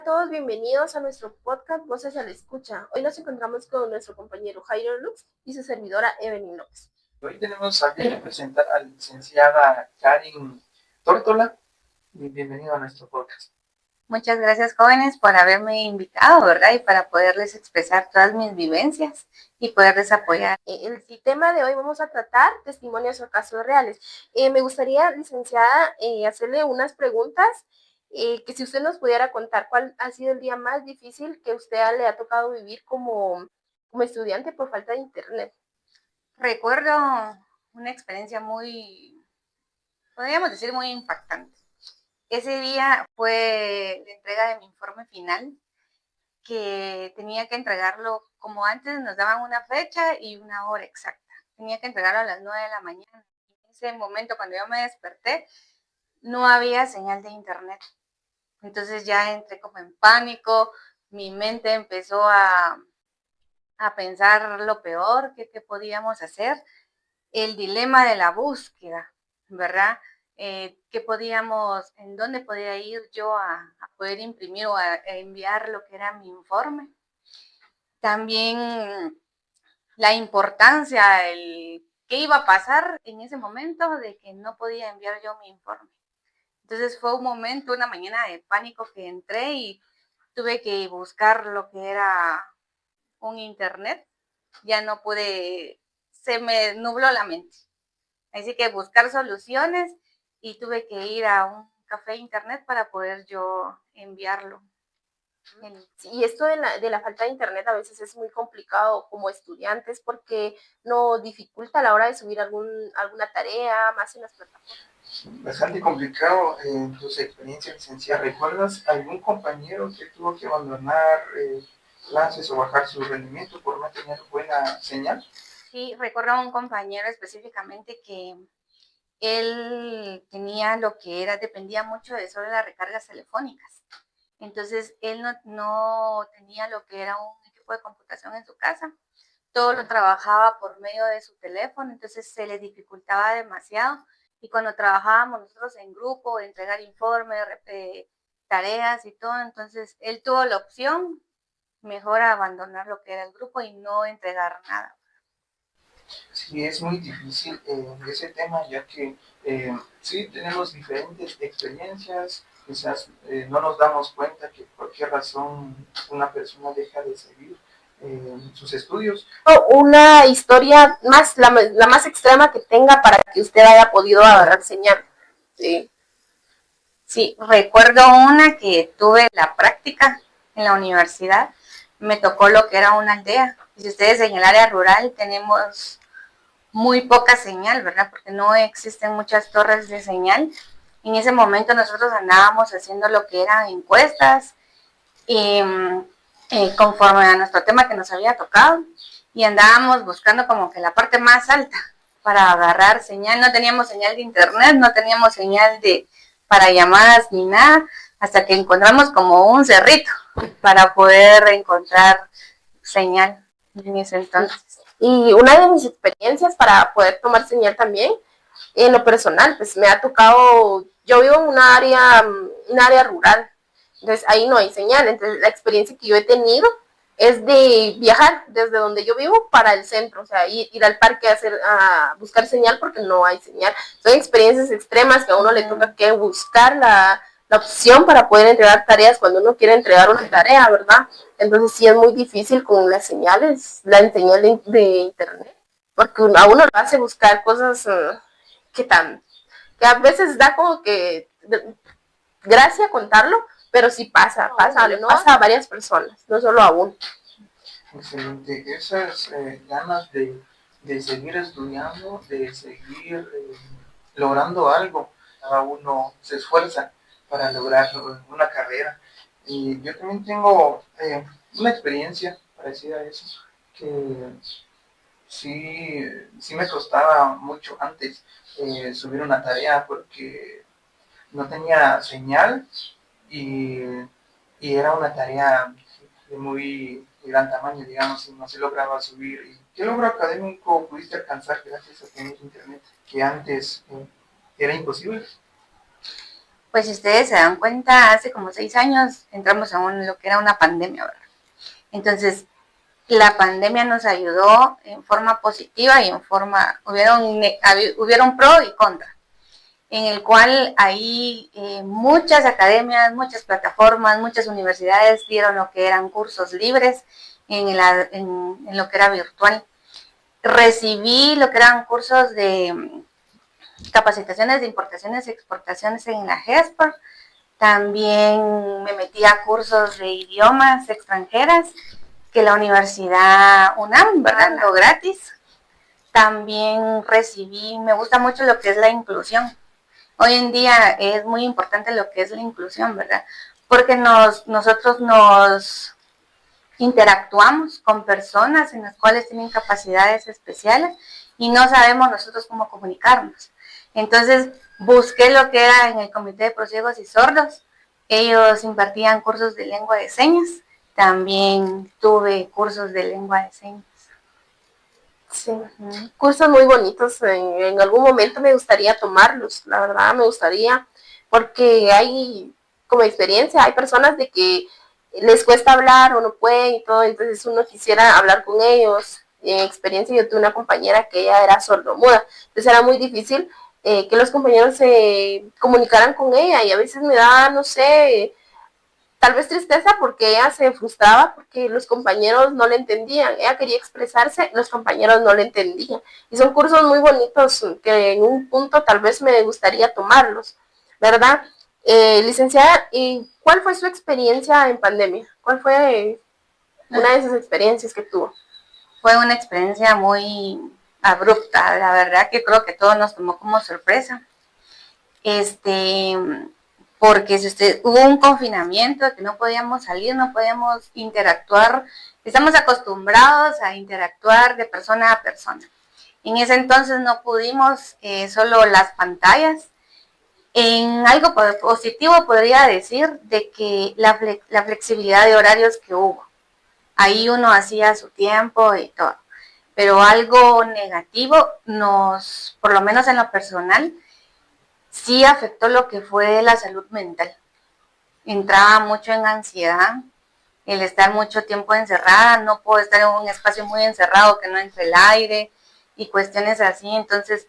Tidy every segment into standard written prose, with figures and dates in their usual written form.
todos, bienvenidos a nuestro podcast Voces a la Escucha. Hoy nos encontramos con nuestro compañero Jairo Lux y su servidora Evelyn López. Hoy tenemos a bien presentar a la licenciada Karin Tórtola. Bienvenido a nuestro podcast. Muchas gracias, jóvenes, por haberme invitado, ¿verdad? Y para poderles expresar todas mis vivencias y poderles apoyar. El tema de hoy vamos a tratar testimonios o casos reales. Me gustaría, licenciada, hacerle unas preguntas que si usted nos pudiera contar cuál ha sido el día más difícil que usted le ha tocado vivir como estudiante por falta de internet. Recuerdo una experiencia podríamos decir, muy impactante. Ese día fue la entrega de mi informe final, que tenía que entregarlo como antes, nos daban una fecha y una hora exacta. Tenía que entregarlo a las 9 de la mañana. En ese momento, cuando yo me desperté, no había señal de internet. Entonces ya entré como en pánico, mi mente empezó a pensar lo peor que podíamos hacer, el dilema de la búsqueda, ¿verdad? En dónde podía ir yo a poder imprimir o a enviar lo que era mi informe. También la importancia, qué iba a pasar en ese momento de que no podía enviar yo mi informe. Entonces fue una mañana de pánico que entré y tuve que buscar lo que era un internet. Ya no pude, se me nubló la mente. Así que buscar soluciones y tuve que ir a un café internet para poder yo enviarlo. Y esto de la falta de internet a veces es muy complicado como estudiantes porque nos dificulta a la hora de subir alguna tarea, más en las plataformas. Bastante complicado en tus experiencias, licenciada. ¿Recuerdas algún compañero que tuvo que abandonar clases o bajar su rendimiento por no tener buena señal? Sí, recuerdo a un compañero específicamente que él tenía dependía mucho de solo las recargas telefónicas. Entonces, él no tenía lo que era un equipo de computación en su casa. Todo lo trabajaba por medio de su teléfono, entonces se le dificultaba demasiado. Y cuando trabajábamos nosotros en grupo, entregar informes, tareas y todo, entonces él tuvo la opción mejor abandonar lo que era el grupo y no entregar nada. Sí, es muy difícil ese tema, ya que sí tenemos diferentes experiencias, quizás no nos damos cuenta que por qué razón una persona deja de seguir sus estudios. Una historia la más extrema que tenga para que usted haya podido agarrar señal. Sí, recuerdo una que tuve la práctica en la universidad, me tocó lo que era una aldea. Y si ustedes en el área rural tenemos muy poca señal, ¿verdad? Porque no existen muchas torres de señal. En ese momento nosotros andábamos haciendo lo que eran encuestas y conforme a nuestro tema que nos había tocado, y andábamos buscando como que la parte más alta para agarrar señal. No teníamos señal de internet, no teníamos señal para llamadas ni nada, hasta que encontramos como un cerrito para poder encontrar señal en ese entonces. Y una de mis experiencias para poder tomar señal también, en lo personal, pues me ha tocado, yo vivo en un área rural, entonces ahí no hay señal, entonces la experiencia que yo he tenido es de viajar desde donde yo vivo para el centro, o sea, ir al parque a buscar señal porque no hay señal. Son experiencias extremas que a uno le toca que buscar la opción para poder entregar tareas cuando uno quiere entregar una tarea, ¿verdad? Entonces sí es muy difícil con las señales, la señal de internet, porque a uno lo hace buscar cosas que a veces da como que gracia contarlo, pero sí pasa a varias personas, no solo a uno. Excelente. Esas ganas de seguir estudiando, de seguir logrando algo, cada uno se esfuerza para lograr una carrera. Y yo también tengo una experiencia parecida a eso, que sí me costaba mucho antes subir una tarea porque no tenía señal y era una tarea de muy gran tamaño, digamos, y no se lograba subir. ¿Y qué logro académico pudiste alcanzar gracias a tener internet, que antes era imposible? Pues si ustedes se dan cuenta, hace como 6 años entramos en lo que era una pandemia, ¿verdad? Entonces, la pandemia nos ayudó en forma positiva y hubieron pro y contra, en el cual ahí muchas academias, muchas plataformas, muchas universidades dieron lo que eran cursos libres en lo que era virtual. Recibí lo que eran cursos de capacitaciones de importaciones y exportaciones en la GESPOR. También me metí a cursos de idiomas extranjeras que la Universidad UNAM, ¿verdad? Lo gratis. También me gusta mucho lo que es la inclusión. Hoy en día es muy importante lo que es la inclusión, ¿verdad? Porque nosotros nos interactuamos con personas en las cuales tienen capacidades especiales y no sabemos nosotros cómo comunicarnos. Entonces busqué lo que era en el Comité de Prociegos y Sordos. Ellos impartían cursos de lengua de señas. También tuve cursos de lengua de señas. Sí, cursos muy bonitos. En algún momento me gustaría tomarlos, la verdad me gustaría, porque hay como experiencia, hay personas de que les cuesta hablar o no pueden y todo, entonces uno quisiera hablar con ellos. En experiencia yo tuve una compañera que ella era sordomuda, entonces era muy difícil que los compañeros se comunicaran con ella y a veces me da, no sé, tal vez tristeza porque ella se frustraba porque los compañeros no le entendían. Ella quería expresarse, los compañeros no le entendían. Y son cursos muy bonitos que en un punto tal vez me gustaría tomarlos, ¿verdad? Licenciada, ¿y cuál fue su experiencia en pandemia? ¿Cuál fue una de esas experiencias que tuvo? Fue una experiencia muy abrupta, la verdad que creo que todo nos tomó como sorpresa. Porque hubo un confinamiento, que no podíamos salir, no podíamos interactuar, estamos acostumbrados a interactuar de persona a persona. En ese entonces no pudimos, solo las pantallas. En algo positivo podría decir de que la flexibilidad de horarios que hubo. Ahí uno hacía su tiempo y todo. Pero algo negativo por lo menos en lo personal, sí afectó lo que fue la salud mental. Entraba mucho en ansiedad, el estar mucho tiempo encerrada, no puedo estar en un espacio muy encerrado que no entre el aire y cuestiones así. Entonces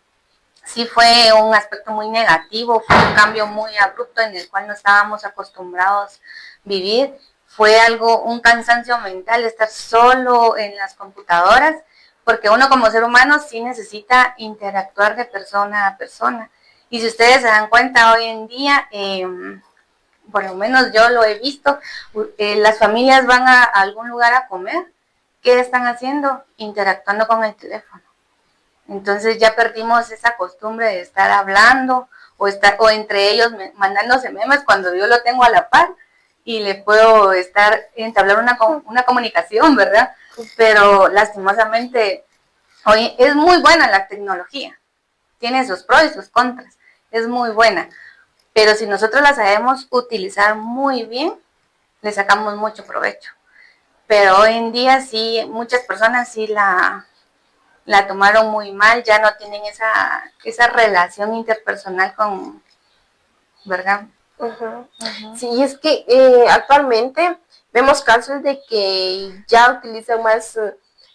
sí fue un aspecto muy negativo, fue un cambio muy abrupto en el cual no estábamos acostumbrados a vivir. Fue un cansancio mental estar solo en las computadoras, porque uno como ser humano sí necesita interactuar de persona a persona. Y si ustedes se dan cuenta hoy en día, por lo menos yo lo he visto, las familias van a algún lugar a comer, ¿qué están haciendo? Interactuando con el teléfono. Entonces ya perdimos esa costumbre de estar hablando o entre ellos mandándose memes cuando yo lo tengo a la par y le puedo entablar una comunicación, ¿verdad? Pero lastimosamente hoy es muy buena la tecnología, tiene sus pros y sus contras, es muy buena, pero si nosotros la sabemos utilizar muy bien, le sacamos mucho provecho. Pero hoy en día sí, muchas personas sí la tomaron muy mal, ya no tienen esa relación interpersonal ¿verdad? Sí, es que actualmente vemos casos de que ya utilizan más,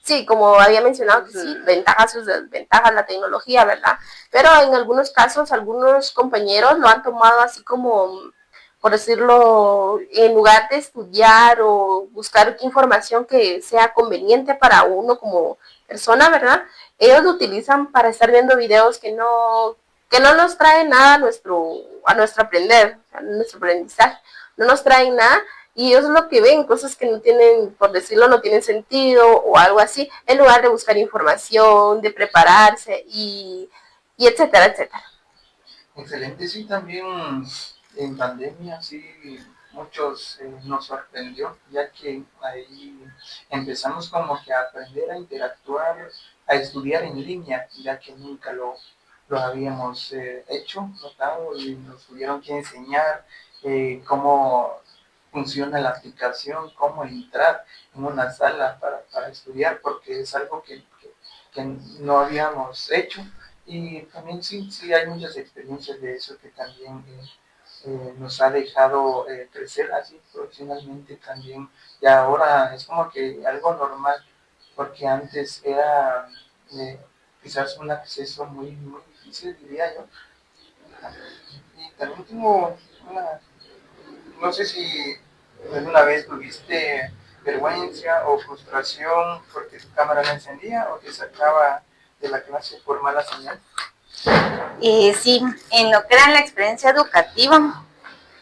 sí, como había mencionado, que sí, ventajas y desventajas la tecnología, ¿verdad? Pero en algunos casos, algunos compañeros lo han tomado así como, por decirlo, en lugar de estudiar o buscar información que sea conveniente para uno como persona, ¿verdad? Ellos lo utilizan para estar viendo videos que no nos traen nada a nuestro aprender, a nuestro aprendizaje, no nos traen nada y ellos lo que ven, cosas que no tienen, por decirlo, no tienen sentido o algo así, en lugar de buscar información, de prepararse y etcétera, etcétera. Excelente, sí, también en pandemia, sí, muchos nos sorprendió, ya que ahí empezamos como que a aprender a interactuar, a estudiar en línea, ya que nunca lo habíamos hecho, notado, y nos tuvieron que enseñar cómo funciona la aplicación, cómo entrar en una sala para estudiar, porque es algo que no habíamos hecho. Y también sí hay muchas experiencias de eso que también nos ha dejado crecer así profesionalmente también. Y ahora es como que algo normal, porque antes era quizás un acceso muy, muy difícil, diría yo. Y también tengo no sé si alguna vez tuviste vergüenza o frustración porque tu cámara no encendía o te sacaba de la clase por mala señal. Sí, en lo que era la experiencia educativa,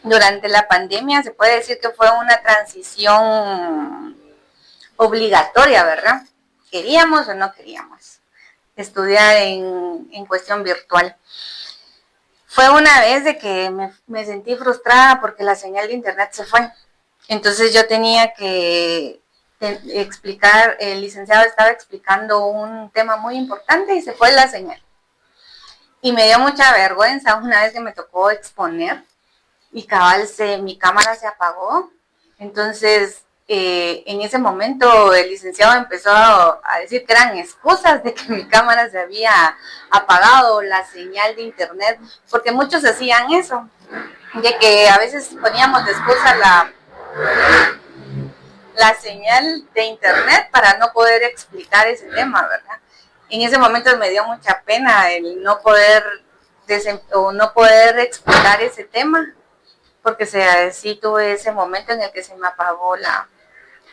durante la pandemia se puede decir que fue una transición obligatoria, ¿verdad? Queríamos o no queríamos estudiar en cuestión virtual. Fue una vez de que me sentí frustrada porque la señal de internet se fue. Entonces yo tenía que explicar, el licenciado estaba explicando un tema muy importante y se fue la señal. Y me dio mucha vergüenza una vez que me tocó exponer y cabal mi cámara se apagó. Entonces, en ese momento el licenciado empezó a decir que eran excusas de que mi cámara se había apagado, la señal de internet, porque muchos hacían eso, de que a veces poníamos de excusa la señal de internet para no poder explicar ese tema, ¿verdad? En ese momento me dio mucha pena el no poder explicar ese tema, porque sí tuve ese momento en el que se me apagó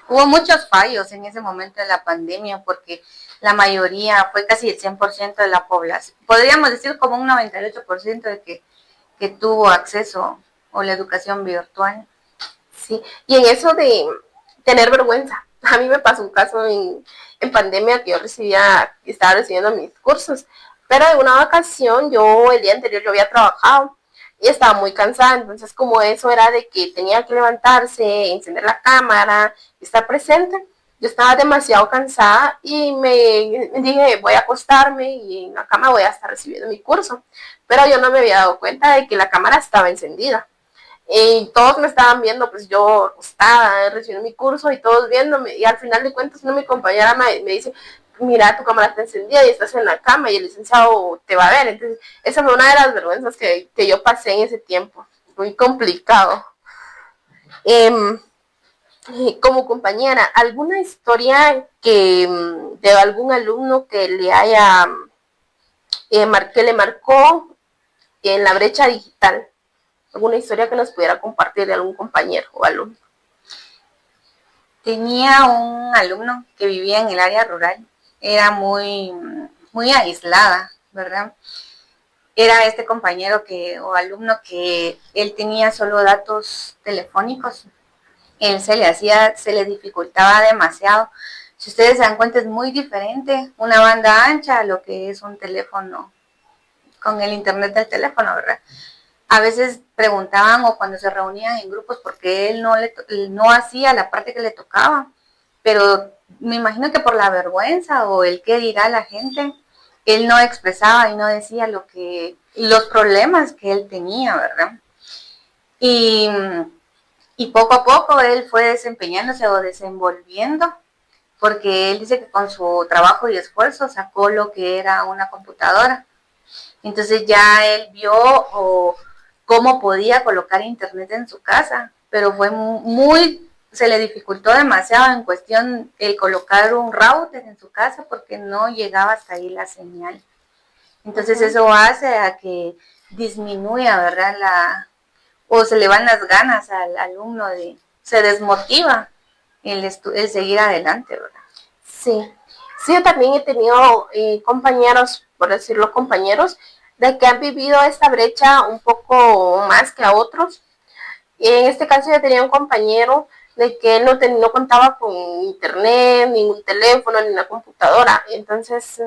Hubo muchos fallos en ese momento de la pandemia, porque la mayoría, fue casi el 100% de la población, podríamos decir como un 98% de que tuvo acceso a la educación virtual. Sí, y en eso de tener vergüenza, a mí me pasó un caso en pandemia que yo estaba recibiendo mis cursos, pero en una ocasión el día anterior yo había trabajado y estaba muy cansada, entonces como eso era de que tenía que levantarse, encender la cámara, estar presente, yo estaba demasiado cansada y me dije voy a acostarme y en la cama voy a estar recibiendo mi curso, pero yo no me había dado cuenta de que la cámara estaba encendida. Y todos me estaban viendo, pues yo acostada, recibiendo mi curso y todos viéndome. Y al final de cuentas, mi compañera me dice, mira, tu cámara está encendida y estás en la cama y el licenciado te va a ver. Entonces, esa fue una de las vergüenzas que yo pasé en ese tiempo. Muy complicado. Como compañera, ¿alguna historia de algún alumno que le haya, que le marcó en la brecha digital? ¿Alguna historia que nos pudiera compartir de algún compañero o alumno? Tenía un alumno que vivía en el área rural, era muy, muy aislada, ¿verdad? Era este compañero o alumno que él tenía solo datos telefónicos. Él se le dificultaba demasiado. Si ustedes se dan cuenta, es muy diferente una banda ancha a lo que es un teléfono con el internet del teléfono, ¿verdad? A veces preguntaban o cuando se reunían en grupos porque él no hacía la parte que le tocaba, pero me imagino que por la vergüenza o el qué dirá la gente, él no expresaba y no decía los problemas que él tenía, ¿verdad? Y poco a poco él fue desempeñándose o desenvolviendo, porque él dice que con su trabajo y esfuerzo sacó lo que era una computadora. Entonces ya él vio cómo podía colocar internet en su casa, pero se le dificultó demasiado en cuestión el colocar un router en su casa porque no llegaba hasta ahí la señal. Entonces eso hace a que disminuya, ¿verdad? O se le van las ganas al alumno, se desmotiva el seguir adelante, ¿verdad? Sí, yo también he tenido compañeros, por decirlo compañeros, de que han vivido esta brecha un poco más que a otros. Y en este caso yo tenía un compañero de que él no contaba con internet, ningún teléfono, ni una computadora. Entonces,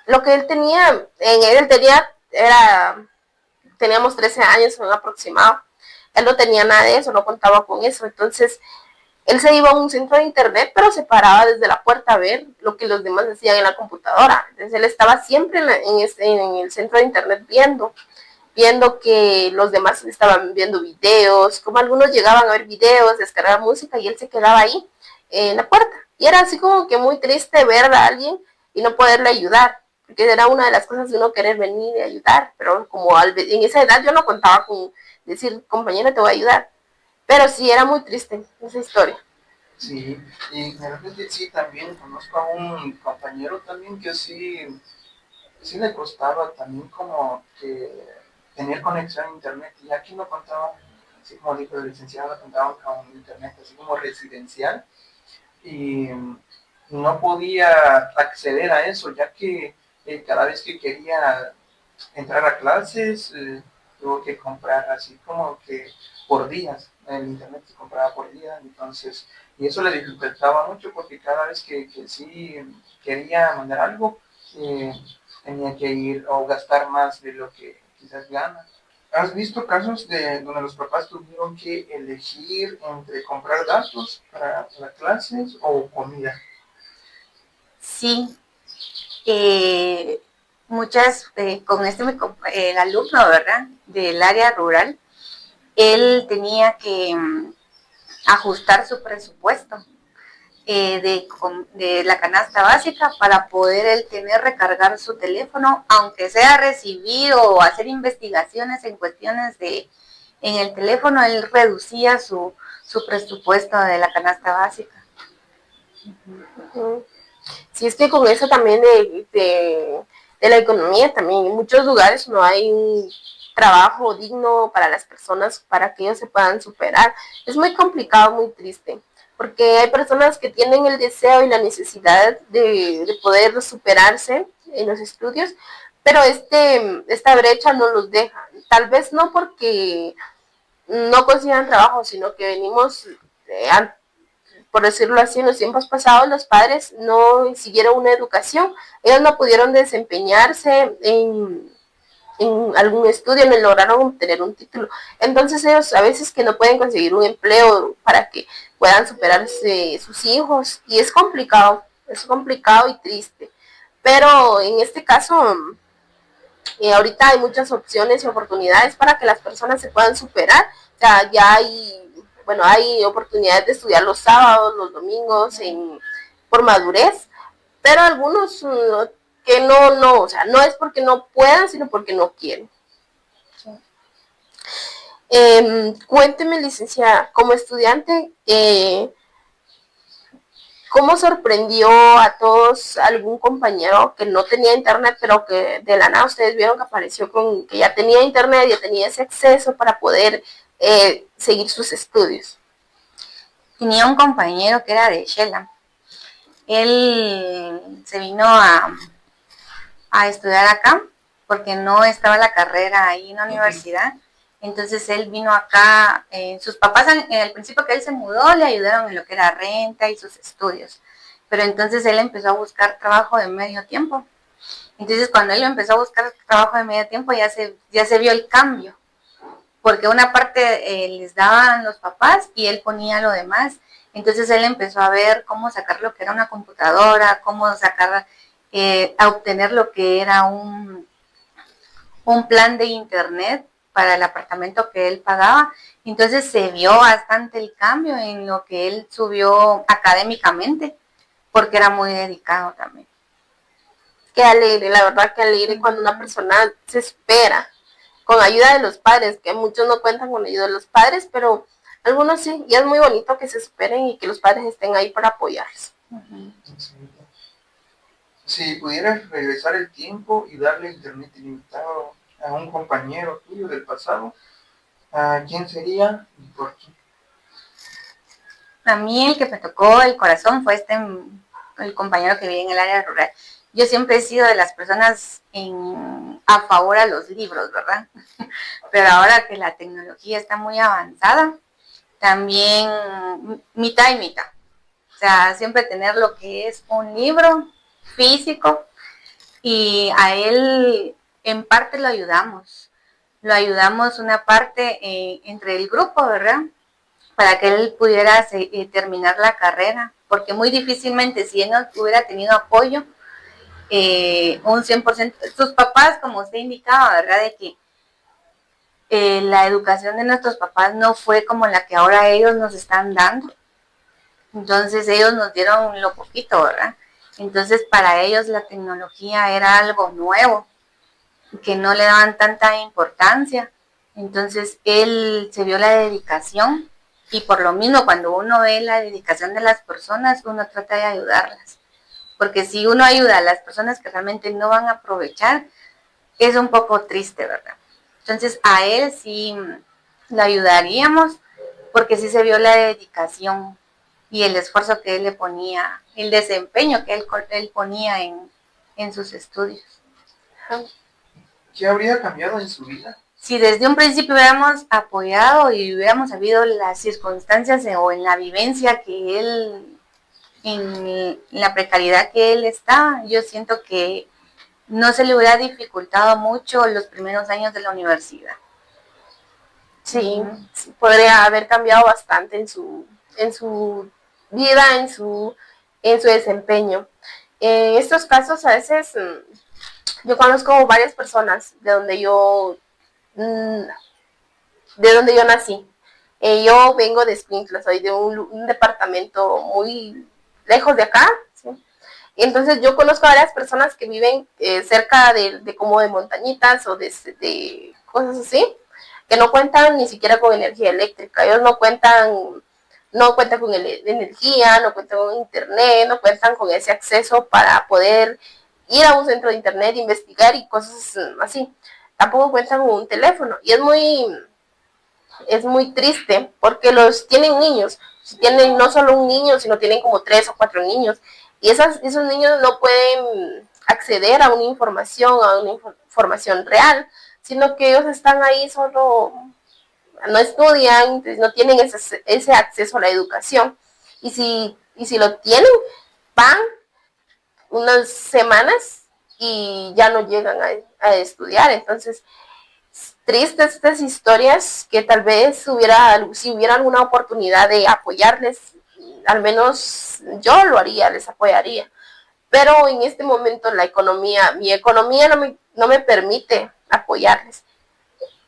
lo que teníamos 13 años en un aproximado. Él no tenía nada de eso, no contaba con eso. Entonces, él se iba a un centro de internet, pero se paraba desde la puerta a ver lo que los demás hacían en la computadora. Entonces, él estaba siempre en el centro de internet viendo que los demás estaban viendo videos, como algunos llegaban a ver videos, descargar música, y él se quedaba ahí en la puerta. Y era así como que muy triste ver a alguien y no poderle ayudar. porque era una de las cosas de uno querer venir y ayudar, pero como en esa edad yo no contaba con decir, compañera, te voy a ayudar, pero sí era muy triste esa historia. Sí, y de repente sí, también conozco a un compañero también que sí le costaba también como que tener conexión a internet, y aquí no contaba, así como dijo el licenciado, contaba con internet así como residencial, y no podía acceder a eso, ya que cada vez que quería entrar a clases, tuvo que comprar así como que por días, el internet se compraba por día, entonces, y eso le dificultaba mucho porque cada vez que sí quería mandar algo, eh, tenía que ir o gastar más de lo que quizás gana. ¿Has visto casos de donde los papás tuvieron que elegir entre comprar datos para las clases o comida? Sí, muchas, con el alumno, ¿verdad? Del área rural, él tenía que ajustar su presupuesto de la canasta básica para poder él tener recargar su teléfono, aunque sea recibir o hacer investigaciones en cuestiones en el teléfono, él reducía su presupuesto de la canasta básica. Sí, es que con eso también de la economía también, en muchos lugares no hay un trabajo digno para las personas para que ellos se puedan superar. Es muy complicado, muy triste, porque hay personas que tienen el deseo y la necesidad de poder superarse en los estudios, pero esta brecha no los deja. Tal vez no porque no consigan trabajo, sino que venimos por decirlo así, en los tiempos pasados los padres no siguieron una educación, ellos no pudieron desempeñarse en algún estudio, no lograron obtener un título. Entonces ellos a veces que no pueden conseguir un empleo para que puedan superarse sus hijos y es complicado y triste. Pero en este caso, ahorita hay muchas opciones y oportunidades para que las personas se puedan superar. O sea, ya hay oportunidades de estudiar los sábados, los domingos, por madurez, pero algunos que o sea, no es porque no puedan, sino porque no quieren. Cuénteme, licenciada, como estudiante, ¿cómo sorprendió a todos algún compañero que no tenía internet, pero que de la nada ustedes vieron que apareció que ya tenía internet, ya tenía ese acceso para poder seguir sus estudios? Tenía un compañero que era de Shela. Él se vino a estudiar acá porque no estaba la carrera ahí en la universidad. Entonces él vino acá, sus papás al principio que él se mudó le ayudaron en lo que era renta y sus estudios, pero entonces él empezó a buscar trabajo de medio tiempo. Entonces cuando él empezó a buscar trabajo de medio tiempo ya se vio el cambio, porque una parte les daban los papás y él ponía lo demás. Entonces él empezó a ver cómo sacar lo que era una computadora, cómo sacar, a obtener lo que era un plan de internet para el apartamento que él pagaba. Entonces se vio bastante el cambio en lo que él subió académicamente, porque era muy dedicado también. Qué alegre, la verdad que alegre cuando una persona se espera con ayuda de los padres, que muchos no cuentan con ayuda de los padres, pero algunos sí, y es muy bonito que se esperen y que los padres estén ahí para apoyarlos. Si pudieras regresar el tiempo y darle internet ilimitado a un compañero tuyo del pasado, ¿a quién sería y por qué? A mí el que me tocó el corazón fue el compañero que vive en el área rural. Yo siempre he sido de las personas a favor a los libros, ¿verdad? Pero ahora que la tecnología está muy avanzada, también mitad y mitad. O sea, siempre tener lo que es un libro físico, y a él en parte lo ayudamos una parte entre el grupo, ¿verdad? Para que él pudiera terminar la carrera, porque muy difícilmente si él no hubiera tenido apoyo, un 100%, sus papás, como usted indicaba, ¿verdad? De que la educación de nuestros papás no fue como la que ahora ellos nos están dando. Entonces ellos nos dieron lo poquito, ¿verdad? Entonces para ellos la tecnología era algo nuevo, que no le daban tanta importancia. Entonces él se vio la dedicación y por lo mismo cuando uno ve la dedicación de las personas, uno trata de ayudarlas. Porque si uno ayuda a las personas que realmente no van a aprovechar, es un poco triste, ¿verdad? Entonces a él sí le ayudaríamos porque sí se vio la dedicación y el esfuerzo que él le ponía, el desempeño que él ponía en sus estudios. ¿Qué habría cambiado en su vida? Si desde un principio hubiéramos apoyado y hubiéramos sabido las circunstancias o en la vivencia que él, en la precariedad que él estaba, yo siento que no se le hubiera dificultado mucho los primeros años de la universidad. Sí, podría haber cambiado bastante en su vida, en su desempeño. En estos casos, a veces, yo conozco varias personas de donde yo nací. Yo vengo de Escuintla, soy de un departamento muy lejos de acá, ¿sí? Entonces yo conozco a varias personas que viven cerca de como de montañitas o de cosas así, que no cuentan ni siquiera con energía eléctrica. Ellos no cuentan con energía, no cuentan con internet, no cuentan con ese acceso para poder ir a un centro de internet, investigar y cosas así. Tampoco cuentan con un teléfono. Y es muy triste porque los tienen niños. Tienen no solo un niño, sino tienen como 3 o 4 niños. Y esos niños no pueden acceder a una información real, sino que ellos están ahí solo, no estudian, no tienen ese acceso a la educación. Y si lo tienen, van unas semanas y ya no llegan a estudiar. Entonces, tristes estas historias que tal vez si hubiera alguna oportunidad de apoyarles, al menos yo lo haría, les apoyaría. Pero en este momento mi economía no me permite apoyarles.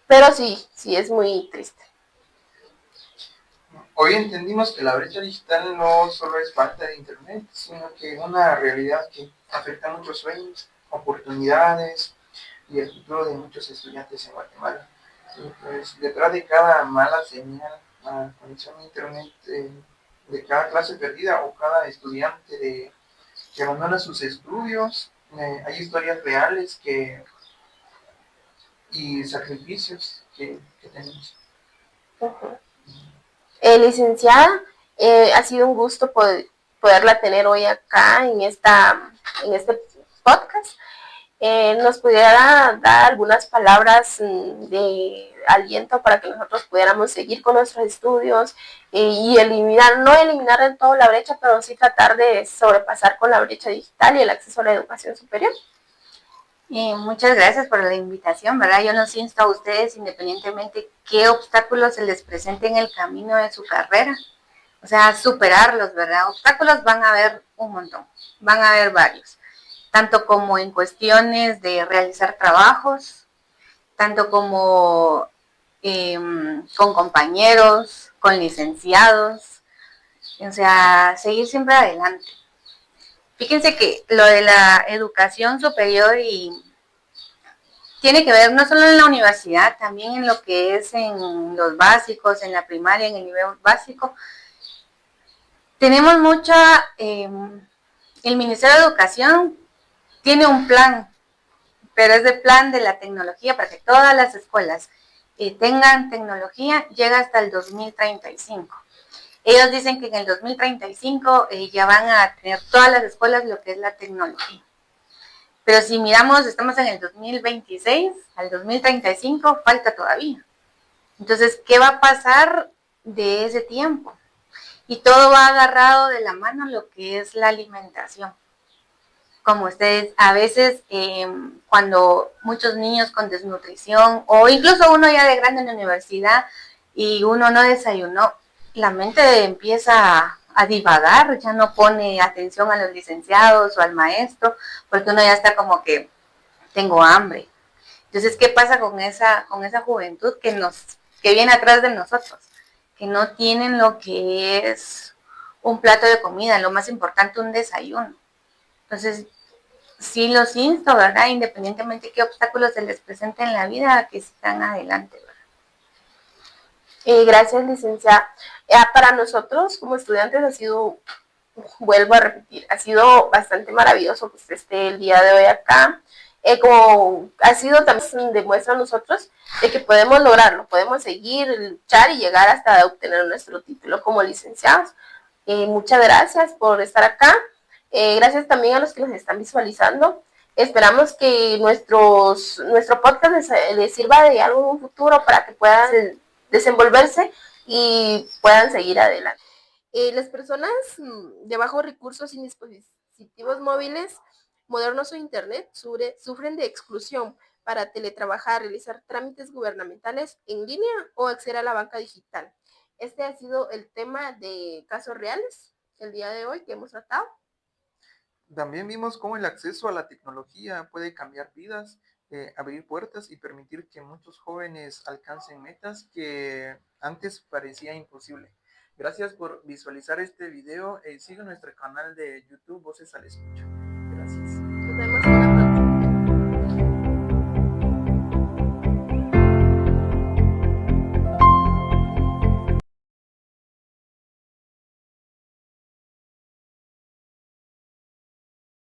Pero sí es muy triste. Hoy entendimos que la brecha digital no solo es falta de internet, sino que es una realidad que afecta a muchos sueños, oportunidades y el futuro de muchos estudiantes en Guatemala. Y pues detrás de cada mala señal, conexión a internet, de cada clase perdida o cada estudiante que abandona sus estudios, hay historias reales y sacrificios que tenemos. Uh-huh. Licenciada, ha sido un gusto poderla tener hoy acá en este podcast. Nos pudiera dar algunas palabras de aliento para que nosotros pudiéramos seguir con nuestros estudios y no eliminar del todo la brecha, pero sí tratar de sobrepasar con la brecha digital y el acceso a la educación superior. Muchas gracias por la invitación, ¿verdad? Yo los insto a ustedes, independientemente qué obstáculos se les presente en el camino de su carrera, o sea, superarlos, ¿verdad? Obstáculos van a haber un montón, van a haber varios, tanto como en cuestiones de realizar trabajos, tanto como con compañeros, con licenciados, o sea, seguir siempre adelante. Fíjense que lo de la educación superior tiene que ver no solo en la universidad, también en lo que es en los básicos, en la primaria, en el nivel básico. Tenemos el Ministerio de Educación tiene un plan, pero es el plan de la tecnología para que todas las escuelas tengan tecnología, llega hasta el 2035. Ellos dicen que en el 2035 ya van a tener todas las escuelas lo que es la tecnología. Pero si miramos, estamos en el 2026, al 2035 falta todavía. Entonces, ¿qué va a pasar de ese tiempo? Y todo va agarrado de la mano lo que es la alimentación. Como ustedes, a veces cuando muchos niños con desnutrición, o incluso uno ya de grande en la universidad y uno no desayunó, la mente empieza a divagar, ya no pone atención a los licenciados o al maestro, porque uno ya está como que tengo hambre. Entonces, ¿qué pasa con esa juventud que viene atrás de nosotros? Que no tienen lo que es un plato de comida, lo más importante, un desayuno. Entonces, sí los insto, ¿verdad? Independientemente de qué obstáculos se les presenten en la vida, que sigan adelante, ¿verdad? Gracias, licenciada. Para nosotros como estudiantes ha sido, vuelvo a repetir, ha sido bastante maravilloso que usted esté el día de hoy acá. Como ha sido también demuestra a nosotros de que podemos lograrlo, podemos seguir, luchar y llegar hasta obtener nuestro título como licenciados. Muchas gracias por estar acá. Gracias también a los que nos están visualizando. Esperamos que nuestro podcast les sirva de algo en un futuro para que puedan desenvolverse y puedan seguir adelante. Las personas de bajos recursos sin dispositivos móviles modernos o internet sufren de exclusión para teletrabajar, realizar trámites gubernamentales en línea o acceder a la banca digital. Este ha sido el tema de casos reales el día de hoy que hemos tratado. También vimos cómo el acceso a la tecnología puede cambiar vidas, abrir puertas y permitir que muchos jóvenes alcancen metas que antes parecía imposible. Gracias por visualizar este video. Sigue nuestro canal de YouTube Voces al Escucha.